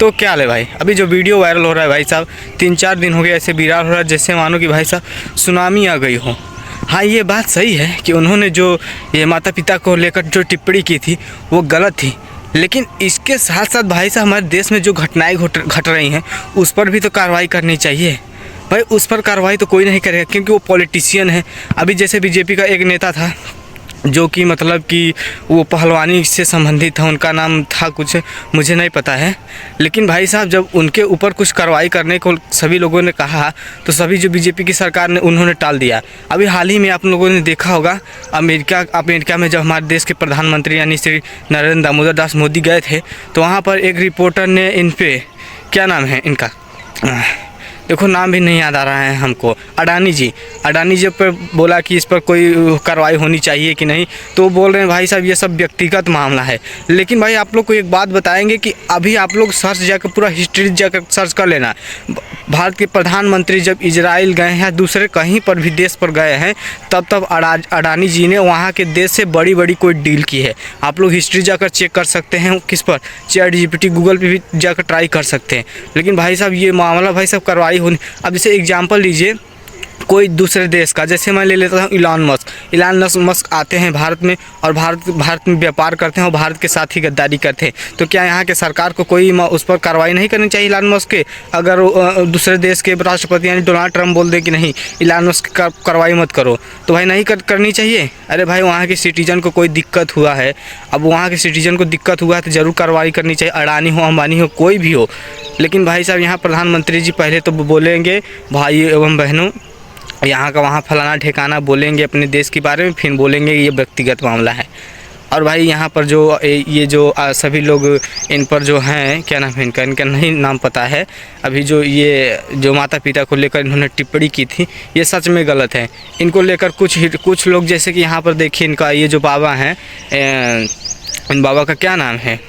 तो क्या हाल है भाई। अभी जो वीडियो वायरल हो रहा है भाई साहब, 3-4 दिन हो गए ऐसे विराल हो रहा है जैसे मानो कि भाई साहब सुनामी आ गई हो। हाँ, ये बात सही है कि उन्होंने जो ये माता पिता को लेकर जो टिप्पणी की थी वो गलत थी, लेकिन इसके साथ साथ भाई साहब हमारे देश में जो घटनाएं घट रही हैं उस पर भी तो कार्रवाई करनी चाहिए भाई। उस पर कार्रवाई तो कोई नहीं करेगा क्योंकि वो पॉलिटिशियन है। अभी जैसे बीजेपी का एक नेता था जो कि मतलब कि वो पहलवानी से संबंधित था, उनका नाम था कुछ, मुझे नहीं पता है। लेकिन भाई साहब जब उनके ऊपर कुछ कार्रवाई करने को सभी लोगों ने कहा तो सभी जो बीजेपी की सरकार ने उन्होंने टाल दिया। अभी हाल ही में आप लोगों ने देखा होगा अमेरिका में जब हमारे देश के प्रधानमंत्री यानी श्री नरेंद्र दामोदर दास मोदी गए थे तो वहाँ पर एक रिपोर्टर ने इन पे, क्या नाम है इनका, देखो नाम भी नहीं याद आ रहा है हमको, अडानी जी पर बोला कि इस पर कोई कार्रवाई होनी चाहिए कि नहीं, तो बोल रहे हैं भाई साहब ये सब व्यक्तिगत मामला है। लेकिन भाई आप लोग को एक बात बताएंगे कि अभी आप लोग सर्च जाकर पूरा हिस्ट्री जाकर सर्च कर लेना। भारत के प्रधानमंत्री जब इजराइल गए हैं, दूसरे कहीं पर भी देश पर गए हैं, तब अडानी जी ने वहाँ के देश से बड़ी कोई डील की है। आप लोग हिस्ट्री जाकर चेक कर सकते हैं, किस पर, ChatGPT गूगल पे भी जाकर ट्राई कर सकते हैं। लेकिन भाई साहब ये मामला भाई साहब कार्रवाई होनी। अब जैसे एग्जाम्पल लीजिए कोई दूसरे देश का, जैसे मैं ले लेता हूँ इलान मस्क आते हैं भारत में और भारत में व्यापार करते हैं और भारत के साथ ही गद्दारी करते हैं। तो क्या यहाँ के सरकार को कोई उस पर कार्रवाई नहीं करनी चाहिए इलान मस्क के? अगर दूसरे देश के राष्ट्रपति यानी डोनाल्ड ट्रंप बोल दे कि नहीं इलान मस्क की कार्रवाई मत करो, तो भाई नहीं करनी चाहिए। अरे भाई वहाँ के सिटीजन को कोई दिक्कत हुआ है, अब वहाँ के सिटीजन को दिक्कत हुआ है तो ज़रूर कार्रवाई करनी चाहिए, अडानी हो अंबानी हो कोई भी हो। लेकिन भाई साहब यहाँ प्रधानमंत्री जी पहले तो बोलेंगे भाई एवं बहनों यहाँ का वहाँ फलाना ठिकाना बोलेंगे अपने देश के बारे में, फिर बोलेंगे ये व्यक्तिगत मामला है। और भाई यहाँ पर जो ये जो सभी लोग इन पर जो हैं, क्या नाम है इनका नहीं नाम पता है, अभी जो ये जो माता पिता को लेकर इन्होंने टिप्पणी की थी ये सच में गलत है। इनको लेकर कुछ लोग, जैसे कि यहाँ पर देखिए इनका ये जो बाबा हैं, इन बाबा का क्या नाम है,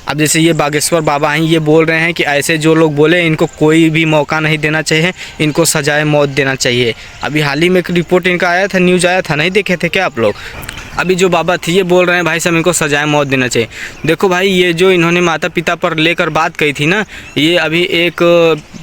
अब जैसे ये बागेश्वर बाबा हैं, ये बोल रहे हैं कि ऐसे जो लोग बोले इनको कोई भी मौका नहीं देना चाहिए, इनको सजाए मौत देना चाहिए। अभी हाल ही में एक रिपोर्ट इनका आया था, न्यूज़ आया था, नहीं देखे थे क्या आप लोग? अभी जो बाबा थी ये बोल रहे हैं भाई साहब इनको सजाए मौत देना चाहिए। देखो भाई ये जो इन्होंने माता पिता पर लेकर बात कही थी ना, ये अभी एक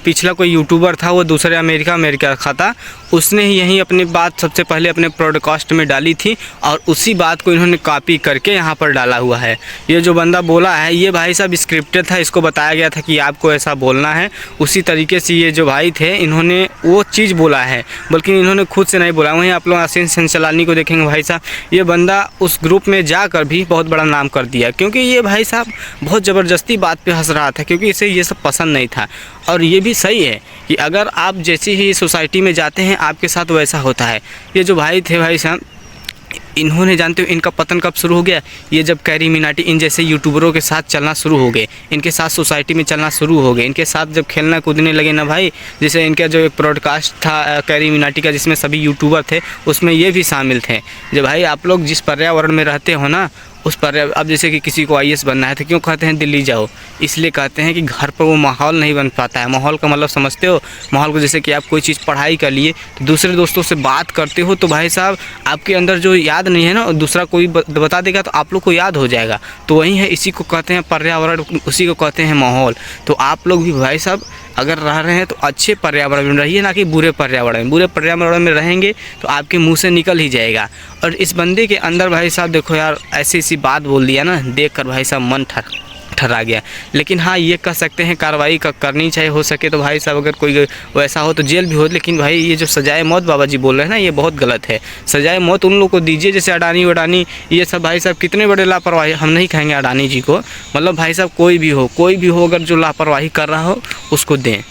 पिछला कोई यूट्यूबर था, वो दूसरे अमेरिका का था, उसने ही यही अपनी बात सबसे पहले अपने पॉडकास्ट में डाली थी और उसी बात को इन्होंने कॉपी करके यहाँ पर डाला हुआ है। ये जो बंदा बोला है ये भाई साहब स्क्रिप्टेड था, इसको बताया गया था कि आपको ऐसा बोलना है, उसी तरीके से ये जो भाई थे इन्होंने वो चीज़ बोला है, बल्कि इन्होंने खुद से नहीं बोला। वहीं आप लोग आशीष चंचलानी को देखेंगे भाई साहब, ये बंदा उस ग्रुप में जाकर भी बहुत बड़ा नाम कर दिया, क्योंकि ये भाई साहब बहुत ज़बरदस्ती बात पे हंस रहा था, क्योंकि इसे ये सब पसंद नहीं था। और ये भी सही है कि अगर आप जैसी ही सोसाइटी में जाते हैं आपके साथ वैसा होता है। ये जो भाई थे भाई साहब, इन्होंने जानते हो इनका पतन कब शुरू हो गया? ये जब कैरी मिनाटी इन जैसे यूट्यूबरों के साथ चलना शुरू हो गए, इनके साथ सोसाइटी में चलना शुरू हो गए, इनके साथ जब खेलना कूदने लगे ना भाई, जैसे इनका जो एक पॉडकास्ट था कैरी मिनाटी का जिसमें सभी यूट्यूबर थे, उसमें ये भी शामिल थे। जब भाई आप लोग जिस पर्यावरण में रहते हो ना उस पर, अब जैसे कि किसी को IAS बनना है तो क्यों कहते हैं दिल्ली जाओ? इसलिए कहते हैं कि घर पर वो माहौल नहीं बन पाता है। माहौल का मतलब समझते हो? माहौल को जैसे कि आप कोई चीज़ पढ़ाई कर लिए तो दूसरे दोस्तों से बात करते हो तो भाई साहब आपके अंदर जो याद नहीं है ना, दूसरा कोई बता देगा तो आप लोग को याद हो जाएगा। तो वही है, इसी को कहते हैं पर्यावरण, उसी को कहते हैं माहौल। तो आप लोग भी भाई साहब अगर रह रहे हैं तो अच्छे पर्यावरण में रहिए, ना कि बुरे पर्यावरण में। बुरे पर्यावरण में रहेंगे तो आपके मुंह से निकल ही जाएगा। और इस बंदे के अंदर भाई साहब देखो यार, ऐसी बात बोल दिया ना, देख कर भाई साहब मन ठहरा गया। लेकिन हाँ ये कह सकते हैं कार्रवाई करनी चाहिए, हो सके तो भाई साहब अगर कोई वैसा हो तो जेल भी हो। लेकिन भाई ये जो सजाए मौत बाबा जी बोल रहे हैं ना, ये बहुत गलत है। सजाए मौत उन लोगों को दीजिए जैसे अडानी ये सब भाई साहब कितने बड़े लापरवाही, हम नहीं कहेंगे अडानी जी को, मतलब भाई साहब कोई भी हो अगर जो लापरवाही कर रहा हो उसको दें।